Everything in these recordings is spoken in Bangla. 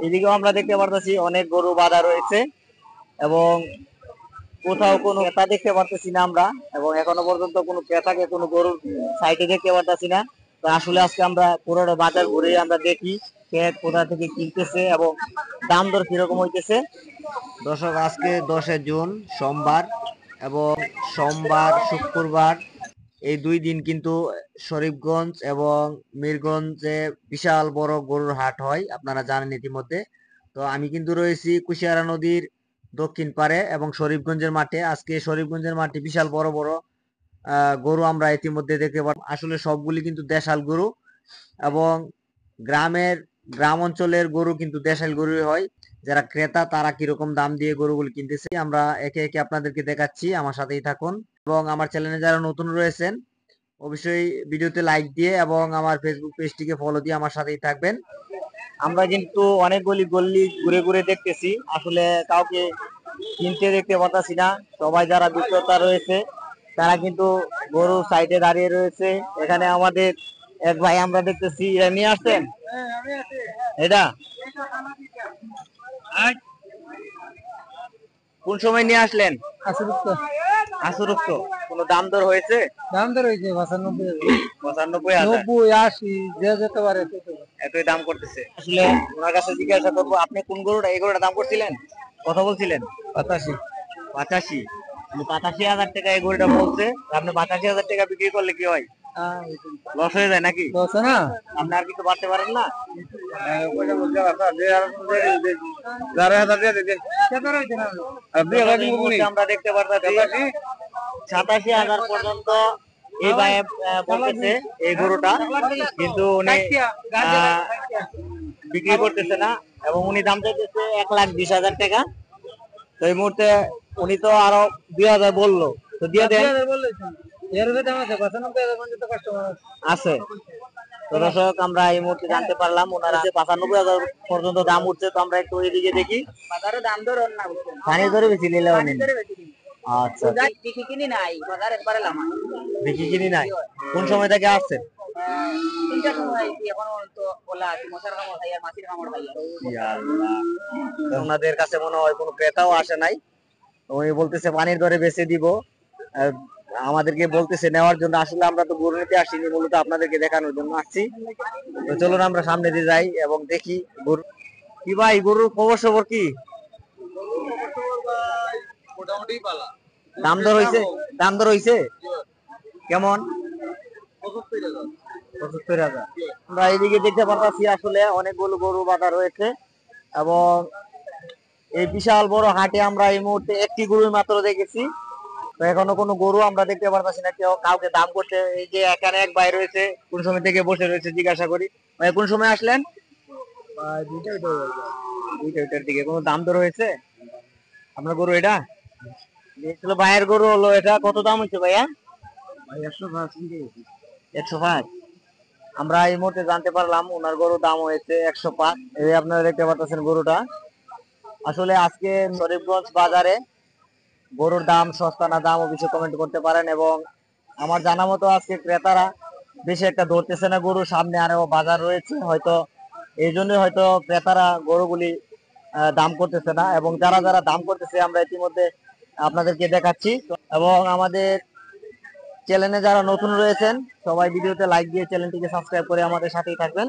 এদিকেও আমরা দেখতে পারতেছি অনেক গরু বাঁধা রয়েছে এবং কোথাও কোনো ক্রেতা দেখতে পারতেছি না আমরা, এবং এখনো পর্যন্ত কোনো ক্রেতাকে কোনো গরুর সাইডে দেখতে পারতেছি না। তো আসলে আজকে আমরা পুরোটা বাজার ঘুরে আমরা দেখি কে কোথা থেকে কিনতেছে এবং দাম দর কিরকম হইতেছে। দর্শক, আজকে 10 জুন সোমবার, এবং সোমবার শুক্রবার এই 2 দিন কিন্তু শরীফগঞ্জ এবং মিরগঞ্জে বিশাল বড় গরুর হাট হয়, আপনারা জানেন ইতিমধ্যে। তো আমি কিন্তু রয়েছি কুশিয়ারা নদীর দক্ষিণ পারে এবং শরীফগঞ্জের মাঠে। আজকে শরীফগঞ্জের মাঠে বিশাল বড় বড় গরু আমরা ইতিমধ্যে দেখতে পাচ্ছি। আসলে সবগুলি কিন্তু দেশাল গরু, এবং গ্রাম অঞ্চলের গরু কিন্তু দেশাল গরু হয়। যারা ক্রেতা তারা কিরকম দাম দিয়ে গরুগুলি কিনতেছে আমরা একে একে আপনাদেরকে দেখাচ্ছি, আমার সাথেই থাকুন। এবং আমার চ্যানেলে যারা নতুন রয়েছেন অবশ্যই ভিডিওতে লাইক দিয়ে এবং আমার ফেসবুক পেজটিকে ফলো দিয়ে আমার সাথেই থাকবেন। আমরা কিন্তু অনেকগুলি গল্লি ঘুরে ঘুরে দেখতেছি, আসলে কাউকে কিনতে দেখতে পাচ্ছি না। সবাই যারা বিক্রেতা রয়েছে তারা কিন্তু গরু সাইডে দাঁড়িয়ে রয়েছে। এখানে আমাদের এক ভাই আমরা দেখতেছি, এটা নিয়ে আসছেন, এটা কোন সময় নিয়ে আসলেন? আসুরুক্ত কোনো দাম দর হয়েছে? দাম দর হয়েছে 95,000 95,000 90 80 যে যেতে পারে এতই দাম করতেছে। আসলে ওনার কাছে জিজ্ঞাসা করবো, আপনি কোন গরুটা এই গরুটা দাম করছিলেন, কথা বলছিলেন? 85 85, 85,000 টাকা এই গরুটা বলছে। আপনি 85,000 টাকা বিক্রি করলে কি হয়? লস হয়ে যায় নাকি? লস না, আপনি আর কিছু বাড়তে পারেন না? আমরা দেখতে পারতেছি 87,000 পর্যন্ত এই ভাই বলতেছে এই গরুটা, কিন্তু উনি বিক্রি করতেছে না এবং উনি দাম চাইতেছে 1,20,000 টাকা। তো এই মুহূর্তে উনি তো আরো 2,000 বললো, তো দিয়ে দেন। আছে তো দর্শক, আমরা এই মুহূর্তে জানতে পারলাম ওনারা 95,000 পর্যন্ত দাম উঠছে। তো আমরা একটু এদিকে দেখি, পানি ধরে বেশি নিলে আচ্ছা বিক্রি কিনি নাই। কোন সময় থেকে আসছেন? ওনাদের কাছে মনে হয় কোনো ক্রেতাও আসে নাই, উনি বলতেছে পানির দরে বেচে দিব, আমাদেরকে বলতেছে নেওয়ার জন্য। আসলে আমরা তো গরু নিতে আসিনি, মূলত আপনাদেরকে দেখানোর জন্য আসছি। তো চলুন আমরা সামনে দিয়ে যাই এবং দেখি গরু কি। ভাই, গরুর খবর সবর কি? দাম দর হইছে কেমন? 75,000। আমরা এইদিকে দেখতে পাচ্ছি আসলে অনেকগুলো গরু বাঁধা রয়েছে, এবং এই বিশাল বড় হাটে আমরা এই মুহূর্তে একটি গরু মাত্র দেখেছি। তো এখনো কোনো গরু আমরা দেখতে পারতেছি না, কেউ কাউকে দাম করতে। এই যে এখানে এক ভাই রয়েছে, কোন সময় থেকে বসে রয়েছে, জিজ্ঞাসা করি ভাই কোন সময় আসলেন? 2টার দিকে। কোনো দাম দর হয়েছে আপনার গরু? এটা ভাইয়ের গরু হলো, এটা কত দাম হয়েছে ভাইয়া? 105। আমরা এই মুহূর্তে জানতে পারলাম ওনার গরুর দাম হয়েছে 105। এই আপনারা দেখতে পাচ্ছেন গরুটা। আসলে আজকে শরীফগঞ্জ বাজারে গরুর দাম সস্তা না দাম অবশ্যই কমেন্ট করতে পারেন। এবং আমার জানা মতো আজকে ক্রেতারা বেশি একটা ধরতেছে না গরু, সামনে আরো বাজার রয়েছে, হয়তো এই জন্যই হয়তো ক্রেতারা গরুগুলি দাম করতেছে না। এবং যারা যারা দাম করতেছে আমরা ইতিমধ্যে আপনাদেরকে দেখাচ্ছি। এবং আমাদের চ্যানেলে যারা নতুন রয়েছেন সবাই ভিডিওতে লাইক দিয়ে চ্যানেলটিকে সাবস্ক্রাইব করে আমাদের সাথেই থাকবেন।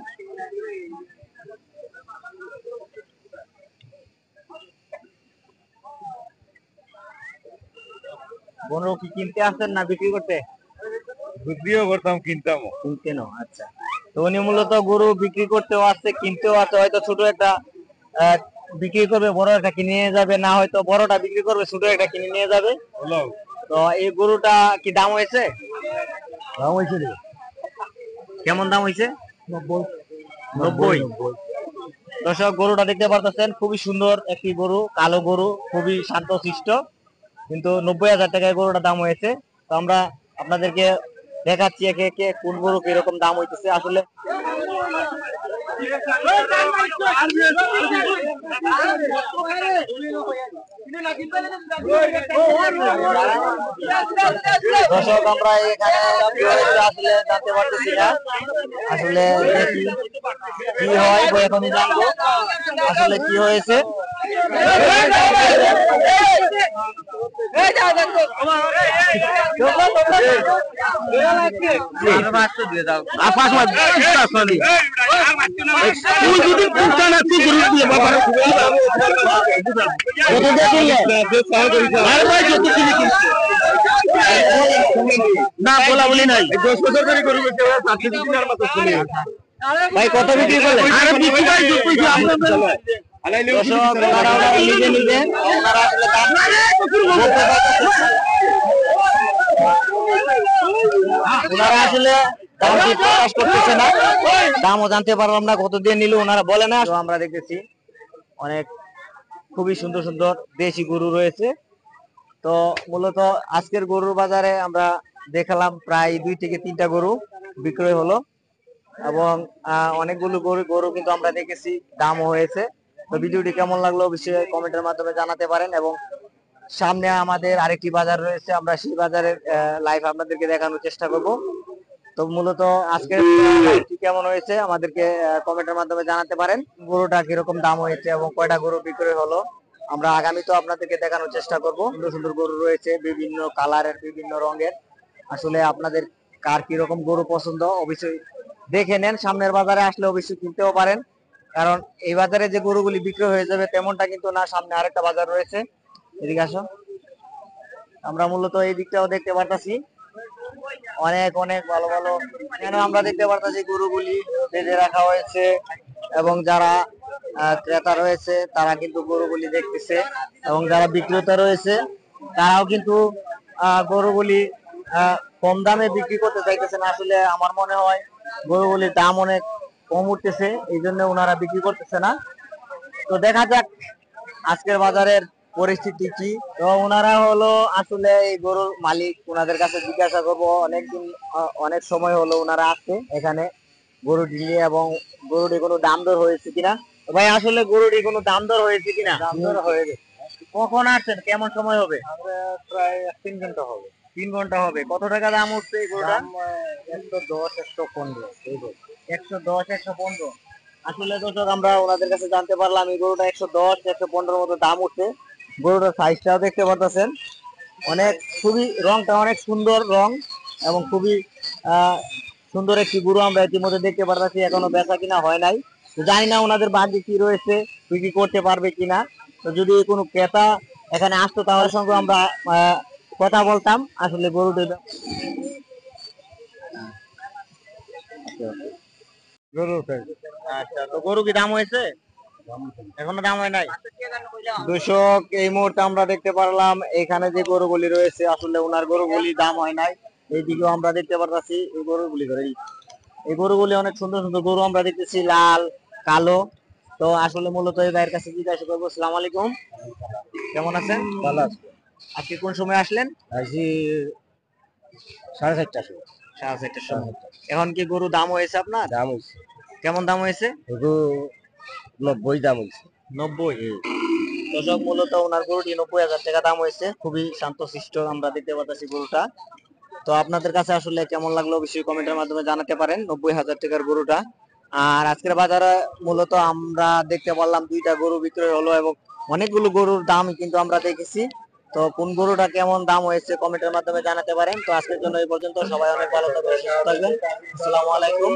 গরু কি কিনতে আসছেন না বিক্রি করতে? বিক্রিও করতাম, কিনতাম। কিনতেন? আচ্ছা। তো উনি মূলত গরু বিক্রি করতেও আসছে, কিনতেও আসছে। হয়তো ছোট একটা বিক্রি করবে, বড় একটা কিনে নিয়ে যাবে, না হয়তো বড়টা বিক্রি করবে, ছোট একটা কিনে নিয়ে যাবে। তো এই গরুটা কি দাম হয়েছে? দাম হয়েছে কেমন দাম হয়েছে? 90। দর্শক, গরুটা দেখতে পারতেছেন, খুবই সুন্দর একটি গরু, কালো গরু, খুবই শান্তশিষ্ট, কিন্তু 90,000 টাকায় গরুটা দাম হয়েছে। তো আমরা আপনাদেরকে দেখাচ্ছি একে একে কোন গরু কিরকম দাম হইতেছে। আসলে দর্শক আমরা এখানে কি হয়েছে আসলে জানতে পারতেছি না, আসলে দেখি কি হয় এখনই জানবো আসলে কি হয়েছে। না বলা বলি নাই ভাই, কত বিক্রি করলেন? নিজে নিজে ওনারা আসলে ওনারা আসলে দামটি প্রকাশ করতেছে না, দামও জানতে পারলাম না কত দিয়ে নিল ওনারা বলে না। তো আমরা দেখতেছি অনেক খুবই সুন্দর সুন্দর দেশি গরু রয়েছে। তো মূলত আজকের গরুর বাজারে আমরা দেখালাম প্রায় 2 থেকে 3টা গরু বিক্রয় হলো এবং অনেকগুলো গরু কিন্তু আমরা দেখেছি, দামও হয়েছে। তো ভিডিওটি কেমন লাগলো অবশ্যই কমেন্টের মাধ্যমে জানাতে পারেন এবং সামনে আমাদের আরেকটি বাজার রয়েছে, আমরা সেই বাজারের লাইভ আপনাদেরকে দেখানোর চেষ্টা করব। তো মূলত আজকের লাইভটি কেমন হয়েছে আমাদেরকে কমেন্টের মাধ্যমে জানাতে পারেন। গরুটা কিরকম দাম হয়েছে এবং কয়টা গরু বিক্রয় হলো আমরা আগামী তো আপনাদেরকে দেখানোর চেষ্টা করব। সুন্দর সুন্দর গরু রয়েছে, বিভিন্ন কালারের, বিভিন্ন রঙের। আসলে আপনাদের কার কিরকম গরু পছন্দ অবশ্যই দেখে নেন, সামনের বাজারে আসলে অবশ্যই কিনতেও পারেন, কারণ এই বাজারে যে গরুগুলি বিক্রি হয়ে যাবে তেমনটা কিন্তু না, সামনে আরেকটা বাজার রয়েছে। এদিকে আসো, আমরা মূলত এই দিকটাও দেখতে পারতাছি অনেক অনেক ভালো ভালো কেন আমরা দেখতে পারতাছি গরুগুলি বেঁধে রাখা হয়েছে এবং যারা ক্রেতা রয়েছে তারা কিন্তু গরুগুলি দেখতেছে এবং যারা বিক্রেতা রয়েছে তারাও কিন্তু গরুগুলি কম দামে বিক্রি করতে চাইতেছে না। আসলে আমার মনে হয় গরুগুলির দাম অনেক কম উঠতেছে, এই জন্য ওনারা বিক্রি করতেছে না। তো দেখা যাক আজকের বাজারের পরিস্থিতি কি। তো ওনারা হলো আসলে এই গরুর মালিক, ওনাদের কাছে জিজ্ঞাসা করবো, অনেকদিন অনেক সময় হলো ওনারা আসছে এখানে গরুটি নিয়ে এবং গরুটি কোনো দাম দর হয়েছে কিনা। ভাই আসলে গরুটি কোনো দাম দর হয়েছে কিনা? দাম দর হয়ে গেছে। কখন আসছেন, কেমন সময় হবে? আমরা প্রায় 3 ঘন্টা হবে। 3 ঘন্টা হবে। কত টাকা দাম উঠছে এই গরুটা? 110, 115 এই গরু। 110, 115। আসলে দর্শক আমরা ওনাদের কাছে জানতে পারলাম এই গরুটা 110, 115 মতো দাম উঠছে। গরুটার সাইজটাও দেখতে পাচ্ছেন, অনেক খুবই রংটা অনেক সুন্দর রং এবং খুবই সুন্দর একটি গরু আমরা ইতিমধ্যে দেখতে পারতেছি। এখনো বেচা কিনা হয় নাই, তো জানি না ওনাদের ভাগ্যে কি রয়েছে, বিক্রি করতে পারবে কিনা। তো যদি কোনো ক্রেতা এখানে আসতো তাহলে সঙ্গে আমরা কথা বলতাম আসলে গরুটি। আচ্ছা, তো গরু কি দাম হয়েছে? এখনো দাম হয় নাই। দর্শক এই মুহূর্তে আমরা দেখতে পারলাম এখানে যে গরুগুলি রয়েছে আসলে ওনার গরুগুলি দাম হয় নাই। এইদিকেও আমরা দেখতে পারতেছি এই গরুগুলি এই গরুগুলি অনেক সুন্দর সুন্দর গরু আমরা দেখতেছি, লাল কালো। তো আসলে মূলত এই ভাইয়ের কাছে জিজ্ঞাসা করবো। আসসালামু আলাইকুম, কেমন আছেন? ভালো আছে। আজকে কোন সময় আসলেন? আইছি 4:30টার সময়। 4:30টার সময়। এখন কি গরু দাম হয়েছে আপনার? দাম হইছে। কেমন দাম হয়েছে? গরু 90 দাম হইছে। 90। দর্শক মূলত ওনার গরুটি 90,000 টাকা দাম হয়েছে। খুবই শান্তশিষ্ট আমরা দেখতে পাচ্ছি গরুটা। তো আপনাদের কাছে আসলে কেমন লাগলো অবশ্যই কমেন্টের মাধ্যমে জানাতে পারেন 90,000 টাকার গরুটা। আর আজকের বাজারে মূলত আমরা দেখতে পারলাম 2টা গরু বিক্রয় হলো এবং অনেকগুলো গরুর দাম কিন্তু আমরা দেখেছি। তো কোন গরুটা কেমন দাম হয়েছে কমেন্টের মাধ্যমে জানাতে পারেন। তো আজকের জন্য এই পর্যন্ত, সবাই অনেক ভালো থাকবেন, সুস্থ থাকবেন। আসসালামু আলাইকুম।